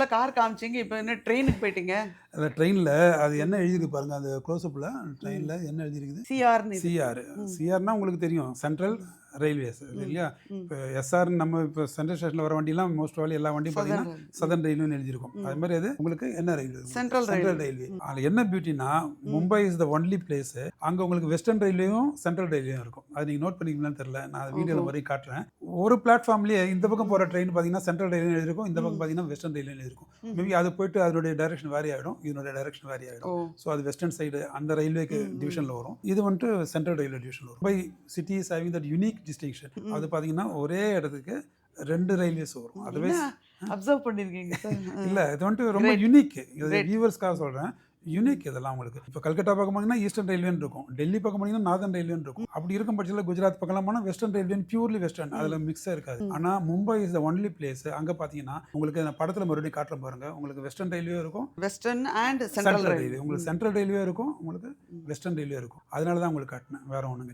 முதல்ல கார் காமிச்சீங்க. இப்ப என்ன ட்ரெயினுக்கு போயிட்டீங்க? அந்த ட்ரெயினில் அது என்ன எழுதியிருக்கு பாருங்க, அந்த க்ளோஸ்அப்பில் ம். ட்ரெயினில் என்ன எழுதியிருக்குது? சிஆர்ன்னு இருக்கு. சிஆர். ம். சிஆர்னா உங்களுக்கு தெரியும், சென்ட்ரல் ம். ரயில்வேஸ் ம். இல்லையா? ம். இப்போ எஸ்ஆர்ன்னு நம்ம இப்போ சென்ட்ரல் ஸ்டேஷனில் வர வண்டிலாம் மோஸ்ட் ஆல் எல்லா வண்டியும் சதர்ன் பார்த்தீங்கன்னா ரயில். ம். சதர்ன் ரயில்வேன்னு எழுதியிருக்கும். ம். அது மாதிரி அது உங்களுக்கு என்ன railway? Central central railway. Railway. ம். அதில் என்ன பியூட்டினா, ம். Mumbai is the only place அங்கே உங்களுக்கு வெஸ்டர்ன் ரயில்வேயும் சென்ட்ரல் ரயில்வேயும் இருக்கும். அது நீங்கள் நோட் பண்ணிக்கலாம்னு தெரியல, நான் அது ஓஹோ! வீடியோவில் வரை காட்டுறேன். ஒரு பிளாட்ஃபார்ம்லேயே இந்த பக்கம் ம். போகிற ட்ரெயின் பார்த்தீங்கன்னா சென்ட்ரல் ரயில்வே எழுதியிருக்கும், இந்த பக்கம் ம். பார்த்தீங்கன்னா வெஸ்டர்ன் ரயில்வே எழுதியிருக்கும். ம்ஹ்ம். மேபி அது போயிட்டு அதனுடைய டைரக்ஷன் வேரி ஆகிடும், இதனுடைய டைரக்ஷன் வேரி ஓ! ஆகிடும். ஸோ அது வெஸ்டர்ன் சைடு அந்த ரயில்வேக்கு ம். ம். டிவிஷனில் வரும். இது வந்துட்டு சென்ட்ரல் ரயில்வே டிவிஷன் வரும். Mumbai city is having that unique distinction. ம். அது பார்த்தீங்கன்னா ஒரே இடத்துக்கு 2 ரயில்வேஸ் வரும். என்ன அதர்வைஸ் அப்சர்வ் பண்ணியிருக்கீங்க சார்? இல்ல, இது வந்துட்டு ரொம்ப கிரேட். யூனிக். இது கிரேட். வியூவர்ஸ்க்காக சொல்றேன். யூனிக் இதெல்லாம் உங்களுக்கு. இப்போ கல்கட்டா பக்கம் போனீங்கன்னா ஈஸ்டர்ன் ரயில்வேன்னு இருக்கும். டெல்லி பக்கம் போனீங்கன்னா நார்தர்ன் ரயில்வேன்னு இருக்கும். அப்படி இருக்கும் பட்சத்தில் குஜராத் பக்கம்லாம் போனால் வெஸ்டர்ன் ரயில்வேன்னு பியூர்லி வெஸ்டர்ன். அதில் மிக்ஸே இருக்காது. ம். ஆனால் Mumbai is the only place. அங்கே பார்த்தீங்கன்னா உங்களுக்கு நான் படத்தில் மறுபடியும் காட்டுறேன் பாருங்க. உங்களுக்கு வெஸ்டர்ன் ரயில்வே இருக்கும், western and central central railway. Railway. உங்களுக்கு ம். சென்ட்ரல் ரயில்வே இருக்கும், உங்களுக்கு ம். வெஸ்டர்ன் ரயில்வே இருக்கும். அதனால தான் உங்களுக்கு காட்டினேன், வேற ஒன்றும் கிடையாது.